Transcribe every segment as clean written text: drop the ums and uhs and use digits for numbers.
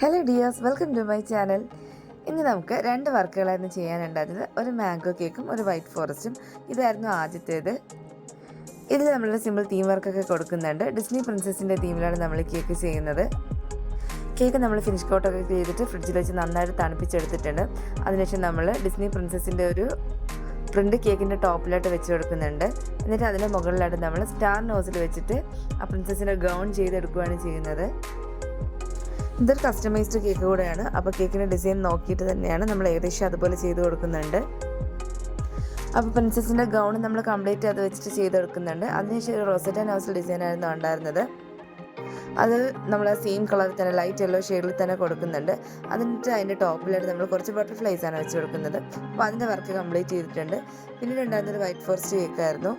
Hello dears, welcome to my channel. ഇനി നമുക്ക് രണ്ട് വർക്കുകളായിരുന്നു ചെയ്യാനുണ്ടായിരുന്നത്. ഒരു മാംഗോ കേക്കും ഒരു വൈറ്റ് ഫോറസ്റ്റും. ഇതായിരുന്നു ആദ്യത്തേത്. ഇതിൽ നമ്മളൊരു സിമ്പിൾ തീം വർക്കൊക്കെ കൊടുക്കുന്നുണ്ട്. ഡിസ്നി പ്രിൻസസിൻ്റെ തീമിലാണ് നമ്മൾ കേക്ക് ചെയ്യുന്നത്. കേക്ക് നമ്മൾ ഫിനിഷ് കോട്ടൊക്കെ ചെയ്തിട്ട് ഫ്രിഡ്ജിൽ വെച്ച് നന്നായിട്ട് തണുപ്പിച്ചെടുത്തിട്ടുണ്ട്. അതിനുശേഷം നമ്മൾ ഡിസ്നി പ്രിൻസസിൻ്റെ ഒരു പ്രിൻ്റ് കേക്കിൻ്റെ ടോപ്പിലായിട്ട് വെച്ച് കൊടുക്കുന്നുണ്ട്. എന്നിട്ട് അതിൻ്റെ മുകളിലായിട്ട് നമ്മൾ സ്റ്റാർ നോസിൽ വെച്ചിട്ട് ആ പ്രിൻസസിൻ്റെ ഗൗൺ ചെയ്തെടുക്കുകയാണ് ചെയ്യുന്നത്. ഇതൊരു കസ്റ്റമൈസ്ഡ് കേക്ക് കൂടെയാണ്. അപ്പോൾ കേക്കിൻ്റെ ഡിസൈൻ നോക്കിയിട്ട് തന്നെയാണ് നമ്മൾ ഏകദേശം അതുപോലെ ചെയ്ത് കൊടുക്കുന്നുണ്ട്. അപ്പോൾ പ്രിൻസസിൻ്റെ ഗൗൺ നമ്മൾ കംപ്ലീറ്റ് അത് വെച്ചിട്ട് ചെയ്തെടുക്കുന്നുണ്ട്. അതിനുശേഷം ഒരു റോസറ്റ നോസിൽ ഡിസൈനായിരുന്നു ഉണ്ടായിരുന്നത്. അത് നമ്മൾ സെയിം കളറിൽ തന്നെ ലൈറ്റ് യെല്ലോ ഷെയ്ഡിൽ തന്നെ കൊടുക്കുന്നുണ്ട്. എന്നിട്ട് അതിൻ്റെ ടോപ്പിലായിട്ട് നമ്മൾ കുറച്ച് ബട്ടർഫ്ലൈസാണ് വെച്ച് കൊടുക്കുന്നത്. അപ്പോൾ അതിൻ്റെ വർക്ക് കംപ്ലീറ്റ് ചെയ്തിട്ടുണ്ട്. പിന്നീട് ഉണ്ടായിരുന്നൊരു വൈറ്റ് ഫോറസ്റ്റ് കേക്കായിരുന്നു.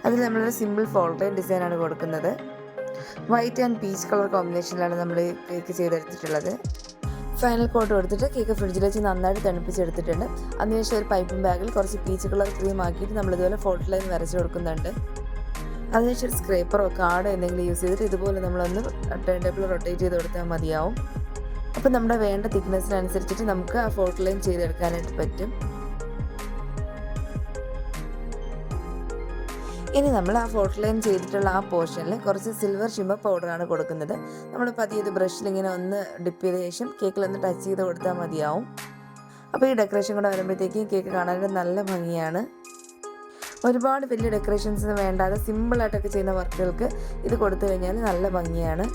അതിൽ നമ്മളൊരു സിമ്പിൾ ഫോൾഡർ ഡിസൈനാണ് കൊടുക്കുന്നത്. വൈറ്റ് ആൻഡ് പീച്ച് കളർ കോമ്പിനേഷനിലാണ് നമ്മൾ കേക്ക് ചെയ്തെടുത്തിട്ടുള്ളത്. ഫൈനൽ കോട്ട് കൊടുത്തിട്ട് കേക്ക് ഫ്രിഡ്ജിൽ വെച്ച് നന്നായിട്ട് തണുപ്പിച്ചെടുത്തിട്ടുണ്ട്. അതിനുശേഷം ഒരു പൈപ്പിംഗ് ബാഗിൽ കുറച്ച് പീച്ച് കളർ ക്രീം ആക്കിയിട്ട് നമ്മളിതുപോലെ ഫോട്ടോ ലൈൻ വരച്ച് കൊടുക്കുന്നുണ്ട്. അതിനുശേഷം ഒരു സ്ക്രേപ്പറോ കാർഡോ എന്തെങ്കിലും യൂസ് ചെയ്തിട്ട് ഇതുപോലെ നമ്മളൊന്ന് ടേൺ ടേബിൾ റൊട്ടേറ്റ് ചെയ്ത് കൊടുത്താൽ മതിയാവും. അപ്പോൾ നമ്മുടെ വേണ്ട തിക്നെസ്സിനനുസരിച്ചിട്ട് നമുക്ക് ആ ഫോട്ടോ ലൈൻ ചെയ്തെടുക്കാനായിട്ട് പറ്റും. ഇനി നമ്മൾ ആ ഫോട്ടോ ലൈൻ ചെയ്തിട്ടുള്ള ആ പോർഷനിൽ കുറച്ച് സിൽവർ ഷിമ്മർ പൗഡറാണ് കൊടുക്കുന്നത്. നമ്മൾ പതിയെ ഇത് ബ്രഷിൽ ഇങ്ങനെ ഒന്ന് ഡിപ്പ് ചെയ്ത ശേഷം കേക്കിലൊന്ന് ടച്ച് ചെയ്ത് കൊടുത്താൽ മതിയാവും. അപ്പോൾ ഈ ഡെക്കറേഷൻ കൂടെ വരുമ്പോഴത്തേക്കും കേക്ക് കാണാനായിട്ട് നല്ല ഭംഗിയാണ്. ഒരുപാട് വലിയ ഡെക്കറേഷൻസ് വേണ്ടാതെ സിമ്പിളായിട്ടൊക്കെ ചെയ്യുന്ന വർക്കുകൾക്ക് ഇത് കൊടുത്തു കഴിഞ്ഞാൽ നല്ല ഭംഗിയാണ്.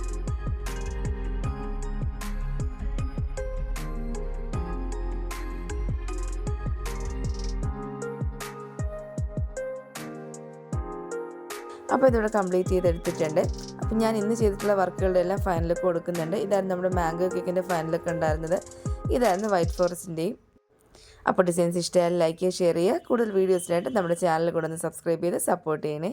അപ്പോൾ ഇതിവിടെ കംപ്ലീറ്റ് ചെയ്തെടുത്തിട്ടുണ്ട്. അപ്പോൾ ഞാൻ ഇന്ന് ചെയ്തിട്ടുള്ള വർക്കുകളുടെ എല്ലാം ഫൈനൽ ലുക്ക് കൊടുക്കുന്നുണ്ട്. ഇതായിരുന്നു നമ്മുടെ മാംഗോ കേക്കിൻ്റെ ഫൈനൽ ലുക്ക് ഉണ്ടായിരുന്നത്. ഇതായിരുന്നു വൈറ്റ് ഫോറസ്റ്റിൻ്റെയും. അപ്പോൾ ഡിസൈൻസ് ഇഷ്ടമായാലും ലൈക്ക് ചെയ്യുക, ഷെയർ ചെയ്യുക. കൂടുതൽ വീഡിയോസിനായിട്ട് നമ്മുടെ ചാനൽ കൂടെ ഒന്ന് സബ്സ്ക്രൈബ് ചെയ്ത് സപ്പോർട്ട് ചെയ്യണേ.